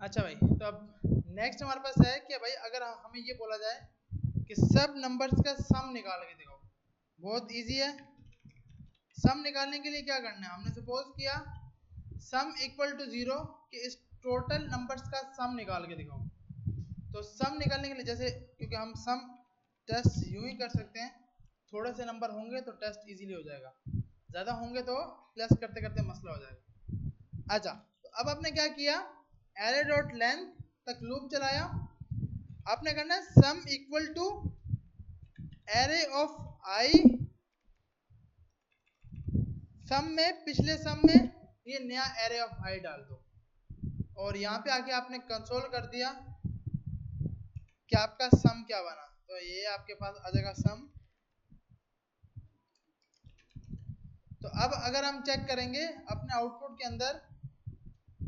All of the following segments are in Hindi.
अच्छा भाई, तो अब नेक्स्ट हमारे पास है कि भाई अगर हमें ये बोला जाए कि सब नंबर्स का सम निकाल के दिखाओ। बहुत इजी है। सम निकालने के लिए क्या करना है, हमने सपोज किया सम इक्वल टू 0 कि इस टोटल नंबर्स का सम निकाल के दिखाओ। तो सम निकालने के लिए जैसे, क्योंकि हम सम टेस्ट यूं ही कर सकते हैं, थोड़े से नंबर होंगे तो टेस्ट इजीली हो जाएगा, ज़्यादा होंगे तो प्लस करते करते मसला हो जाएगा। अच्छा, तो अब आपने क्या किया, एरे डॉट लेंथ तक लूप चलाया। आपने करना है sum equal to array of I, sum में पिछले सम में ये नया एरे ऑफ आई डाल दो, और यहाँ पे आके आपने कंसोल कर दिया कि आपका सम क्या बना। तो ये आपके पास आ जाएगा सम। तो अब अगर हम चेक करेंगे अपने आउटपुट के अंदर,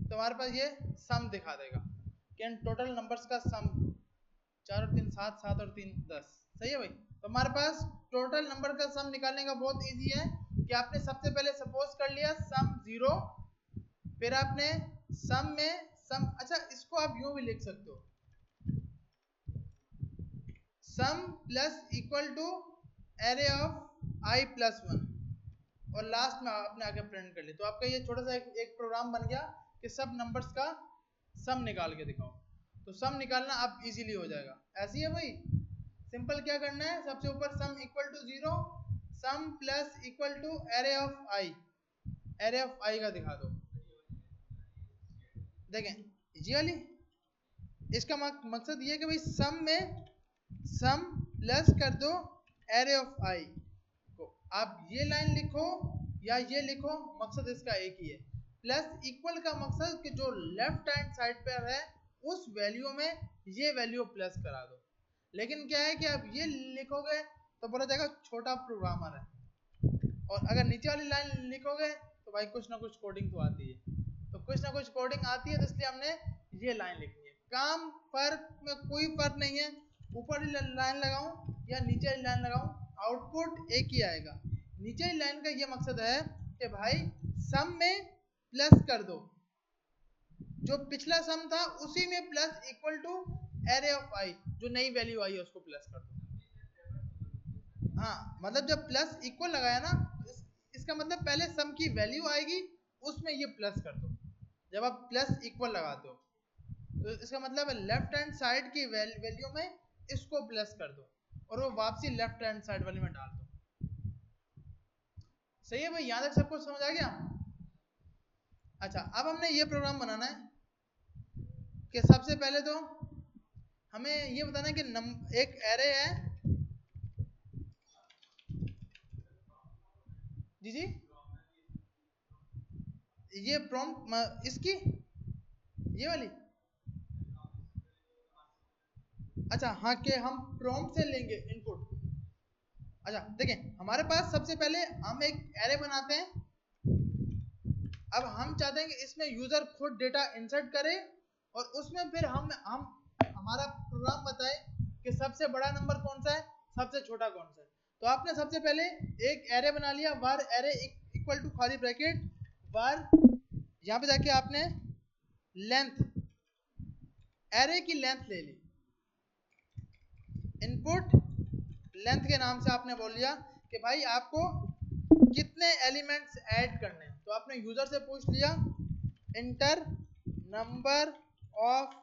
तो हमारे पास ये सम दिखा देगा कि इन टोटल नंबर्स का सम 4 और 3 7, 7 और 3 10। सही है भाई। तो हमारे पास टोटल नंबर का सम निकालने का बहुत इजी है कि आपने सबसे पहले सपोज कर लिया सम 0, फिर आपने सम में सम, अच्छा इसको आप यूं भी लिख सकते हो, sum plus equal to array of I plus 1, और लास्ट में आपने आगे प्रिंट कर ली। तो आपका ये छोटा सा एक प्रोग्राम बन गया कि सब नंबर्स का सम निकाल के दिखाओ। तो सम निकालना अब इजीली हो जाएगा। ऐसी है भाई, सिंपल क्या करना है, सबसे ऊपर sum equal to 0, sum plus equal to array of I, array of I का दिखा दो। देखें ये वाली, इसका मकसद ये है कि भाई सम में सम प्लस कर दो एरे ऑफ आई को। आप ये लाइन लिखो या ये लिखो, मकसद इसका एक ही है। प्लस इक्वल का मकसद कि जो लेफ्ट हैंड साइड पर है उस वैल्यू में ये वैल्यू प्लस करा दो। लेकिन क्या है कि आप ये लिखोगे तो बोला जाएगा छोटा प्रोग्रामर है, और अगर नीचे वाली लाइन लिखोगे तो भाई कुछ ना कुछ कोडिंग तो आती है। तो कुछ ना कुछ कोडिंग आती है, तो इसलिए हमने ये लाइन लिखनी है। काम फर्क में कोई फर्क नहीं है, ऊपर वाली लाइन लगाऊं या नीचे वाली लाइन लगाऊं, आउटपुट एक ही आएगा। नीचे वाली लाइन का ये मकसद है कि भाई सम में प्लस कर दो, जो पिछला सम था उसी में plus equal to array of I, जो नई वैल्यू आई है उसको प्लस कर दो। हाँ, मतलब जब प्लस इक्वल लगाया ना, इसका मतलब पहले सम की वैल्यू आएगी उसमें ये प्लस कर दो। जब आप प्लस इक्वल लगाते हो तो इसका मतलब है लेफ्ट हैंड साइड की वैल्यू में इसको प्लस कर दो, और वो वापसी लेफ्ट हैंड साइड वाले में डाल दो। सही है भाई, यहां तक सब कुछ समझ आ गया। अच्छा, अब हमने ये प्रोग्राम बनाना है कि सबसे पहले तो हमें ये बताना है कि एक एरे है। जी जी, ये प्रॉम्प्ट इसकी, ये वाली, अच्छा हाँ, कि हम प्रॉम्प्ट से लेंगे इनपुट। अच्छा देखें, हमारे पास सबसे पहले हम एक एरे बनाते हैं। अब हम चाहते हैं कि इसमें यूजर खुद डेटा इंसर्ट करे, और उसमें फिर हम हमारा प्रोग्राम बताए कि सबसे बड़ा नंबर कौन सा है, सबसे छोटा कौन सा है। तो आपने सबसे पहले एक एरे बना लिया, var एरे इक्वल टू खाली ब्रैकेट var, यहाँ पे जाके आपने लेंथ, एरे की लेंथ ले ली, इनपुट लेंथ के नाम से आपने बोल लिया कि भाई आपको कितने एलिमेंट्स ऐड करने हैं। तो आपने यूजर से पूछ लिया इंटर नंबर ऑफ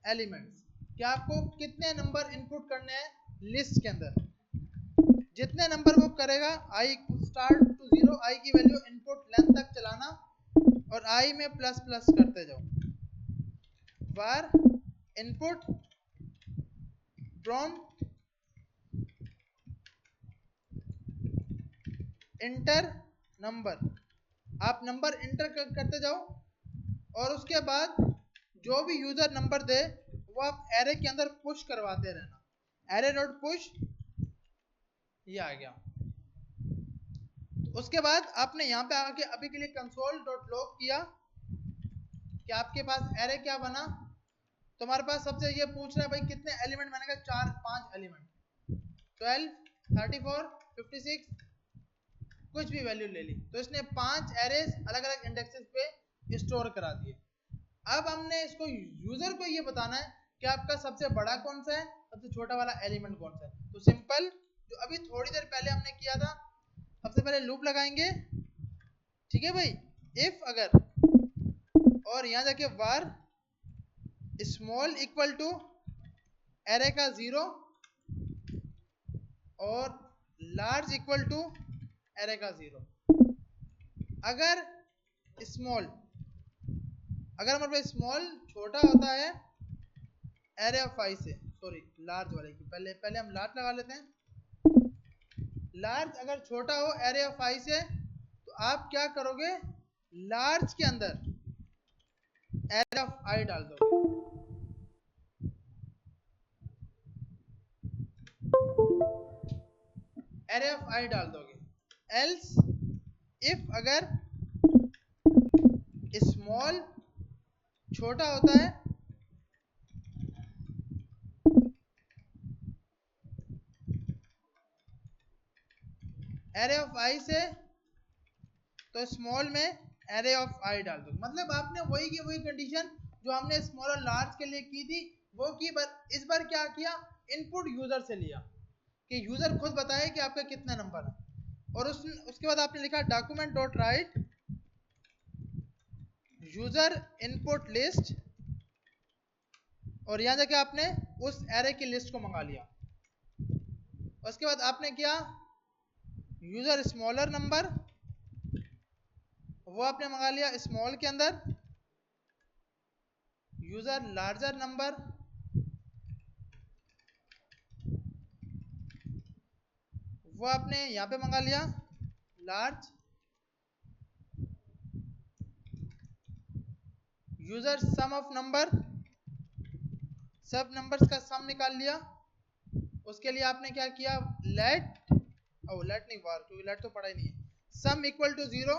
एलिमेंट्स, कि आपको कितने नंबर इनपुट करने हैं लिस्ट के अंदर। जितने नंबर वो करेगा, आई स्टार्ट टू 0, आई की वैल्यू इनपुट लेंथ तक चलाना, और आई में प्लस प्लस करते जाओ। var input from inter number, आप नंबर इंटर करते जाओ, और उसके बाद जो भी यूजर नंबर दे वो आप एरे के अंदर पुश करवाते रहना। एरे डॉट पुश, ये आ गया। तो उसके बाद आपने यहाँ पे आके अभी के लिए कंसोल डॉट लॉग किया कि आपके पास एरे क्या बना। तो हमारे पास सबसे ये पूछ रहा है भाई कितने एलिमेंट बनेगा, 4 5 एलिमेंट, 12 34 56, कुछ भी वैल्यू ले ली। तो इसने 5 एरेस अलग अलग इंडेक्सेस पे स्टोर करा दिए। अब हमने इसको यूजर को ये बताना है कि आपका सबसे बड़ा कौन सा है, सबसे छोटा वाला एलिमेंट कौन सा है। तो सिंपल जो अभी थोड़ी देर पहले हमने किया था, सबसे पहले लूप लगाएंगे, ठीक है भाई। इफ अगर और यहां जाके var small equal to array का 0 और लार्ज इक्वल टू एरे का 0। अगर स्मॉल, अगर हमारे पास स्मॉल छोटा होता है एरे ऑफ आई से, सॉरी लार्ज वाले की, पहले हम लार्ज लगा लेते हैं। लार्ज अगर छोटा हो एरे ऑफ आई से तो आप क्या करोगे, लार्ज के अंदर एरे ऑफ आई डाल दोगे। एरे ऑफ आई डाल दोगे। एल्स इफ अगर स्मॉल छोटा होता है एरे ऑफ आई से तो स्मॉल में एरे ऑफ आई डाल दो। मतलब आपने वही की वही कंडीशन जो हमने स्मॉल और लार्ज के लिए की थी वो की, इस बार क्या किया, इनपुट यूजर से लिया कि यूजर खुद बताए कि आपका कितना नंबर है। और उसके बाद आपने लिखा document dot right user input list, और यहां जाके आपने उस एरे की लिस्ट को मंगा लिया। उसके बाद आपने किया यूजर स्मॉलर नंबर, वो आपने मंगा लिया स्मॉल के अंदर। यूजर लार्जर नंबर, वो आपने यहां पे मंगा लिया large. User sum of number, सब नंबर्स का सम निकाल लिया। उसके लिए आपने क्या किया, लेट नहीं वार, क्योंकि लेट तो पड़ा ही नहीं है। सम इक्वल टू 0,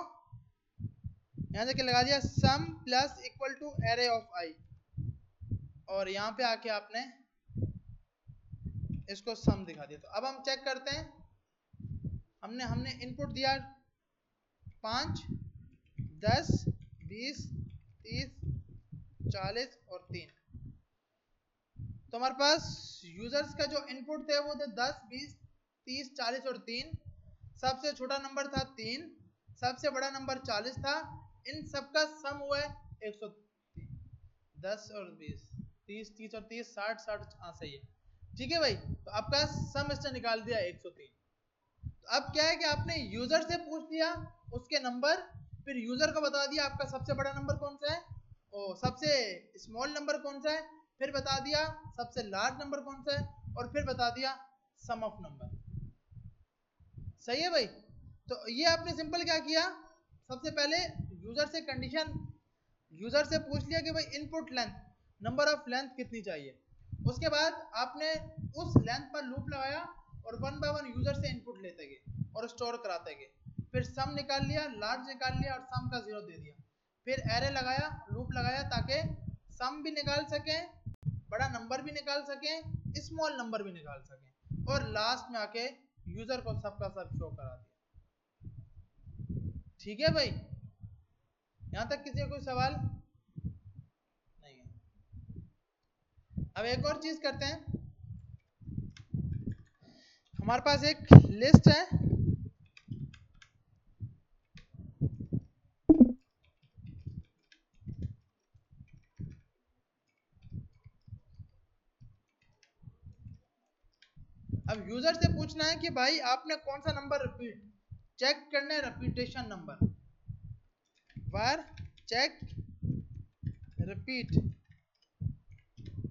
यहां से लगा दिया sum plus equal to array of I, और यहां पे आके आपने इसको सम दिखा दिया। तो अब हम चेक करते हैं, हमने इनपुट दिया 5, 10, 20, 30, 40 और 3। तो हमारे पास यूजर्स का जो इनपुट थे वो थे 10, 20, 30, 40 और 3। सबसे छोटा नंबर था 3, सबसे बड़ा नंबर 40 था। इन सबका सम हुआ है 103। 10 और 20, 30, 30 और 30, 60, 60, हाँ सही है, ठीक है भाई। तो आपका सम इसने निकाल दिया 103। तो अब क्या है कि आपने यूजर से पूछ लिया उसके नंबर, फिर यूजर को बता दिया आपका सबसे बड़ा नंबर कौन सा है और सबसे स्मॉल नंबर कौन सा है, फिर बता दिया सबसे लार्ज नंबर कौन सा है, और फिर बता दिया सम ऑफ नंबर। सही है भाई। तो ये आपने सिंपल क्या किया, सबसे पहले यूजर से कंडीशन, यूजर से पूछ लिया कि भाई input length, number of length कितनी चाहिए। उसके बाद आपने उस लेंथ पर लूप लगाया और 1 बाय 1 यूजर से इनपुट लेते गए और स्टोर कराते गए। फिर सम निकाल लिया, लार्ज निकाल लिया और सम का 0 दे दिया। फिर एरे लगाया, लूप लगाया ताकि सम भी निकाल सके, बड़ा नंबर भी निकाल सके, स्मॉल नंबर भी निकाल सके, और लास्ट में आके यूजर को सबका सब शो करा दिया। ठीक है भाई, यहां तक किसी का कोई सवाल नहीं है। अब एक और चीज करते हैं, हमारे पास एक लिस्ट है, अब यूजर से पूछना है कि भाई आपने कौन सा नंबर रिपीट, चेक करना है रिपीटेशन नंबर, वार चेक रिपीट।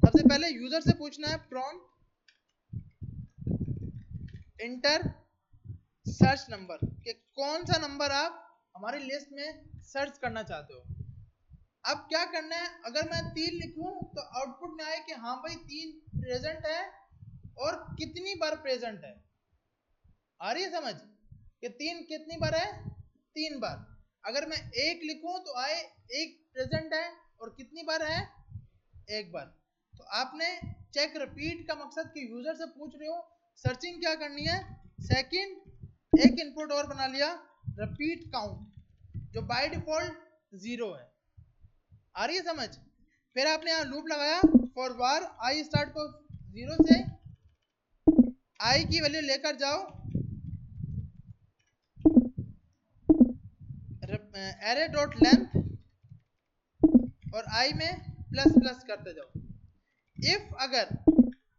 सबसे पहले यूजर से पूछना है प्रॉम्प्ट इंटर सर्च नंबर, कि कौन सा नंबर आप हमारी लिस्ट में सर्च करना चाहते हो। अब क्या करना है, अगर मैं 3 लिखूं तो आउटपुट में आए कि हाँ भाई 3 प्रेजेंट है और कितनी बार प्रेजेंट है। आ रही है समझ कि 3 कितनी बार है, 3 बार। अगर मैं 1 लिखूं तो आए 1 प्रेजेंट है और कितनी बार है, 1 बार। तो आपने चेक रिपीट का मकसद कि यूजर से पूछ रहे हो, सर्चिंग क्या करनी है। सेकंड एक इनपुट और बना लिया रिपीट काउंट, जो बाय डिफॉल्ट 0 है। आ रही है समझ? फिर आपने यहाँ लूप लगाया फॉर वार आई स्टार्ट को 0 से आई की वैल्यू लेकर जाओ एरे डॉट लेंथ और आई में प्लस प्लस करते जाओ। इफ अगर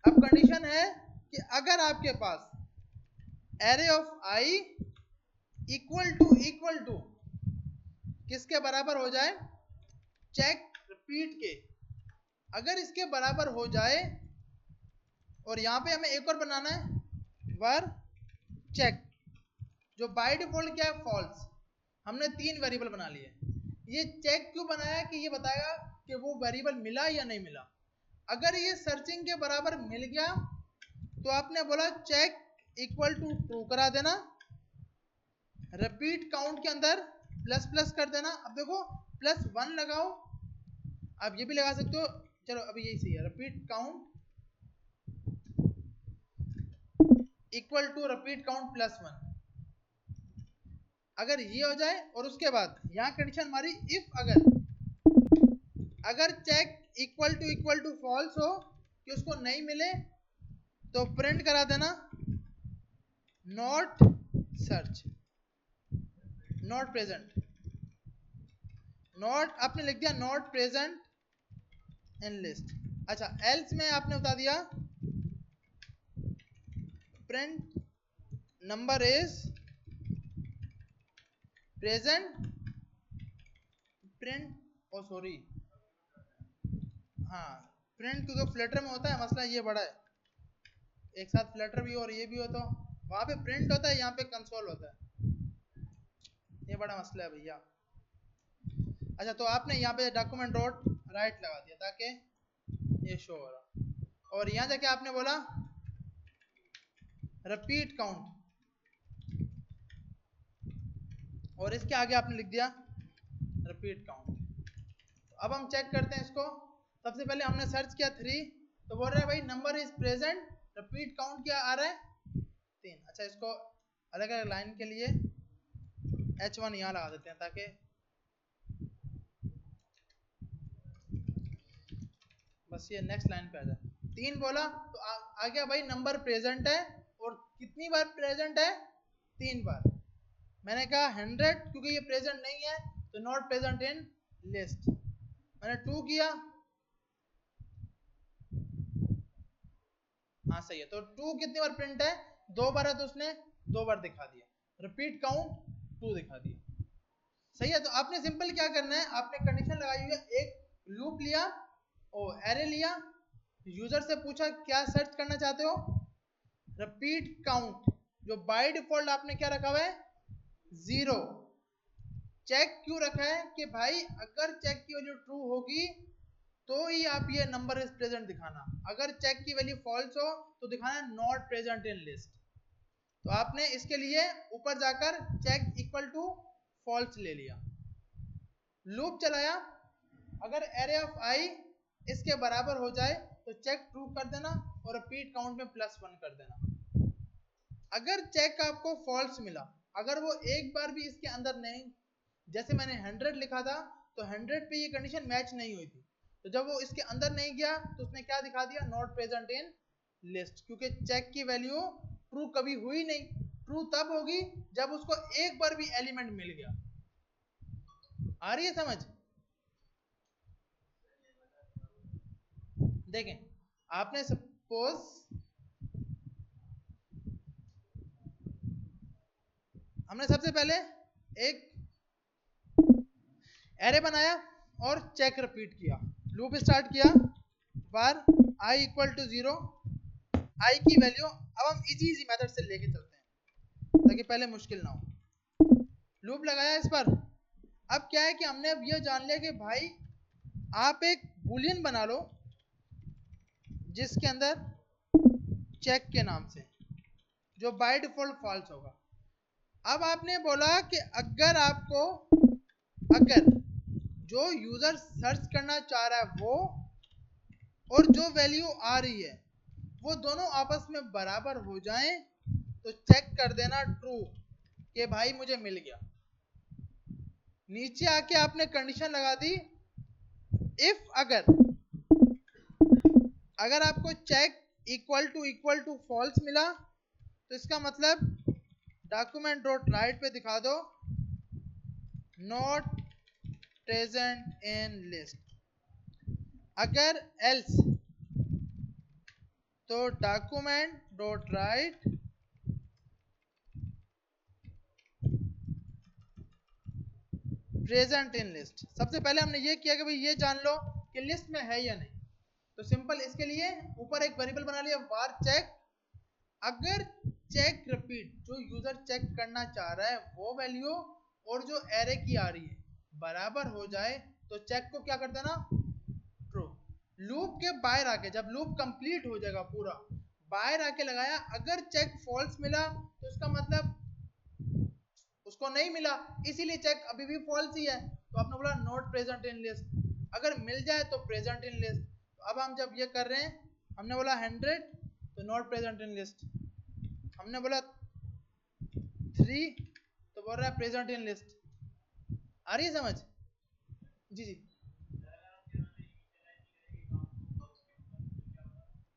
अब कंडीशन है कि अगर आपके पास array of I equal to किसके बराबर हो जाए, चेक रिपीट के, अगर इसके बराबर हो जाए, और यहां पे हमें एक और बनाना है वर चेक, जो बाय डिफॉल्ट क्या है फॉल्स। हमने 3 वेरिएबल बना लिए। ये चेक क्यों बनाया कि ये बताएगा कि वो वेरिएबल मिला या नहीं मिला। अगर ये सर्चिंग के बराबर मिल गया तो आपने बोला चेक इक्वल टू ट्रू करा देना, रिपीट काउंट के अंदर प्लस प्लस कर देना। अब देखो +1 लगाओ, आप ये भी लगा सकते हो, चलो अभी यही सही है, repeat count equal to repeat count +1। अगर ये हो जाए और उसके बाद यहाँ कंडीशन हमारी इफ अगर चेक इक्वल टू फॉल्स हो कि उसको नहीं मिले तो प्रिंट करा देना not search, not present, not आपने लिख दिया नॉट प्रेजेंट इन लिस्ट। अच्छा एल्स में आपने बता दिया print number is present, print oh sorry हाँ प्रिंट क्योंकि फ्लटर में होता है, मसला ये बड़ा है, एक साथ फ्लटर भी और ये भी हो तो वहां पे प्रिंट होता है, यहाँ पे कंसोल होता है, ये बड़ा मसला है भैया। अच्छा तो आपने यहाँ पे डॉक्यूमेंट डॉट राइट लगा दिया ताकि ये शो हो रहा, और यहाँ जाके आपने बोला रिपीट काउंट, और इसके आगे आपने लिख दिया रिपीट काउंट। तो अब हम चेक करते हैं इसको। सबसे पहले हमने सर्च किया 3, तो बोल रहा है भाई number is present, repeat count क्या आ रहा है 3। अच्छा इसको अलग अलग लाइन के लिए H1 यहाँ लगा देते हैं ताकि बस ये नेक्स्ट लाइन पे आ जाए। 3 बोला तो आ गया भाई नंबर प्रेजेंट है, और कितनी बार प्रेजेंट है 3 बार। मैंने कहा 100 क्योंकि ये प्रेजेंट नहीं है तो नॉट प्रेजेंट इन लिस्ट। मैंने 2 किया, हाँ सही है, तो 2 कितनी बार प्रिंट है 2 बार है तो उसने 2 बार दिखा दिया, रिपीट काउंट 2 दिखा दिया। सही है, तो आपने सिंपल क्या करना है, आपने कंडीशन लगाई हुई है, एक लूप लिया और एरे लिया, यूजर से पूछा क्या सर्च करना चाहते हो, रिपीट काउंट, जो बाय डिफॉल्ट आपने क्या रखा हुआ है 0। चेक क्यों रखा है कि भाई अगर चेक की वैल्यू ट्रू होगी तो ही आप ये नंबर इज प्रेजेंट दिखाना, अगर चेक की वैल्यू फॉल्स हो तो दिखाना नॉट प्रेजेंट इन लिस्ट। तो आपने इसके लिए ऊपर जाकर चेक इक्वल टू फॉल्स ले लिया, लूप चलाया, अगर एरे ऑफ आई इसके बराबर हो जाए तो चेक ट्रू कर देना और रिपीट काउंट में +1 कर देना। अगर चेक आपको फॉल्स मिला, अगर वो एक बार भी इसके अंदर नहीं, जैसे मैंने 100 लिखा था तो 100 पे ये कंडीशन मैच नहीं हुई थी, तो जब वो इसके अंदर नहीं गया तो उसने क्या दिखा दिया नॉट प्रेजेंट इन लिस्ट, क्योंकि चेक की वैल्यू ट्रू कभी हुई नहीं, ट्रू तब होगी जब उसको एक बार भी एलिमेंट मिल गया। आ रही है समझ? देखें आपने सपोज हमने सबसे पहले एक एरे बनाया और चेक रिपीट किया, लूप स्टार्ट किया बार आई इक्वल टू 0, आई की वैल्यू, अब हम इजी मेथड से लेके चलते हैं ताकि पहले मुश्किल ना हो। लूप लगाया इस पर, अब क्या है कि हमने अब ये जान लिया कि भाई आप एक बूलियन बना लो जिसके अंदर चेक के नाम से, जो बाय डिफॉल्ट फॉल्स होगा। अब आपने बोला कि अगर आपको, अगर जो यूजर सर्च करना चाह रहा है वो और जो वैल्यू आ रही है वो दोनों आपस में बराबर हो जाएं तो चेक कर देना ट्रू कि भाई मुझे मिल गया। नीचे आके आपने कंडीशन लगा दी इफ अगर आपको चेक इक्वल टू फॉल्स मिला तो इसका मतलब डॉक्यूमेंट डॉट राइट पे दिखा दो नॉट प्रेजेंट इन लिस्ट। अगर एल्स तो document dot right present in list. सबसे पहले हमने ये किया कि भाई ये जान लो कि लिस्ट में है या नहीं, तो सिंपल इसके लिए ऊपर एक वेरिएबल बना लिया var चेक। अगर चेक रिपीट जो यूजर चेक करना चाह रहा है वो वैल्यू और जो एरे की आ रही है बराबर हो जाए तो चेक को क्या कर देना ट्रू। लूप के बाहर आके जब लूप कंप्लीट हो जाएगा पूरा बाहर आके लगाया, अगर चेक फॉल्स मिला तो इसका मतलब उसको नहीं मिला, इसीलिए चेक अभी भी फॉल्स ही है, तो आपने बोला नॉट प्रेजेंट इन लिस्ट। अगर मिल जाए तो प्रेजेंट इन लिस्ट। तो अब हम जब ये कर रहे हैं, हमने बोला 100 तो नॉट प्रेजेंट इन लिस्ट, हमने बोला 3 तो बोल रहा है प्रेजेंट इन लिस्ट। आ रही है समझ? जी जी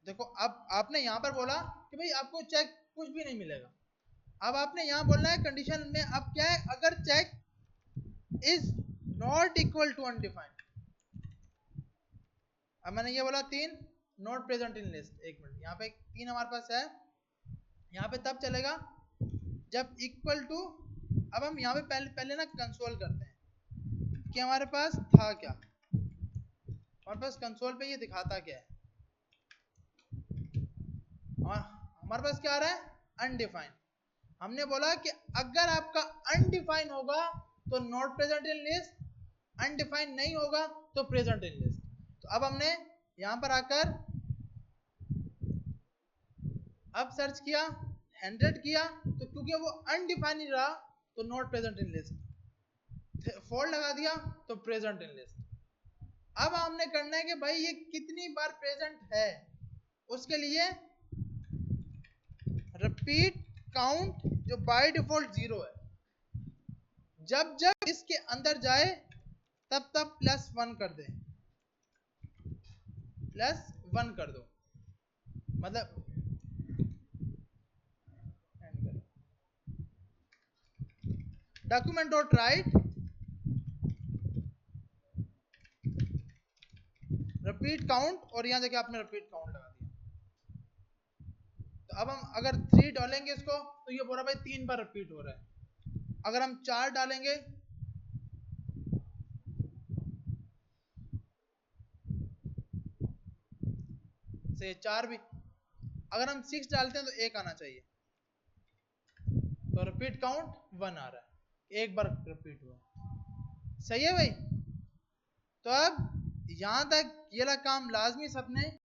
देखो, अब आपने यहाँ पर बोला कि भाई आपको चेक कुछ भी नहीं मिलेगा। अब आपने यहाँ बोलना है कंडीशन में अब क्या है, अगर check is not equal to undefined. अब मैंने ये बोला 3 नॉट प्रेजेंट इन लिस्ट। एक मिनट, यहाँ पे 3 हमारे पास है, यहाँ पे तब चलेगा जब इक्वल टू। अब हम यहाँ पे पहले ना कंसोल करते हैं कि हमारे पास था क्या, हमारे पास कंसोल पे ये दिखाता क्या है। हमारे पास क्या आ रहा है अनडिफाइंड। हमने बोला कि अगर आपका अनडिफाइंड होगा तो not present in list, undefined नहीं होगा तो प्रेजेंट इन लिस्ट। तो अब हमने यहां पर आकर अब सर्च किया 100 किया, तो क्योंकि वो अनडिफाइंड ही रहा तो not present in list. Fold लगा दिया तो प्रेजेंट इन लिस्ट। अब हमने करना है कि भाई ये कितनी बार प्रेजेंट है, उसके लिए रिपीट काउंट जो बाय डिफॉल्ट 0 है, जब जब इसके अंदर जाए तब तब +1 कर दे, +1 कर दो। मतलब document dot right repeat count, और यहां जाके आपने रिपीट काउंट लगा दिया। तो अब हम अगर 3 डालेंगे इसको तो ये बोल रहा भाई 3 बार रिपीट हो रहा है। अगर हम 4 डालेंगे से 4 भी, अगर हम 6 डालते हैं तो 1 आना चाहिए, तो रिपीट काउंट 1 आ रहा है, एक बार रिपीट हुआ। सही है भाई? तो अब यहां तक ये काम लाजमी सबने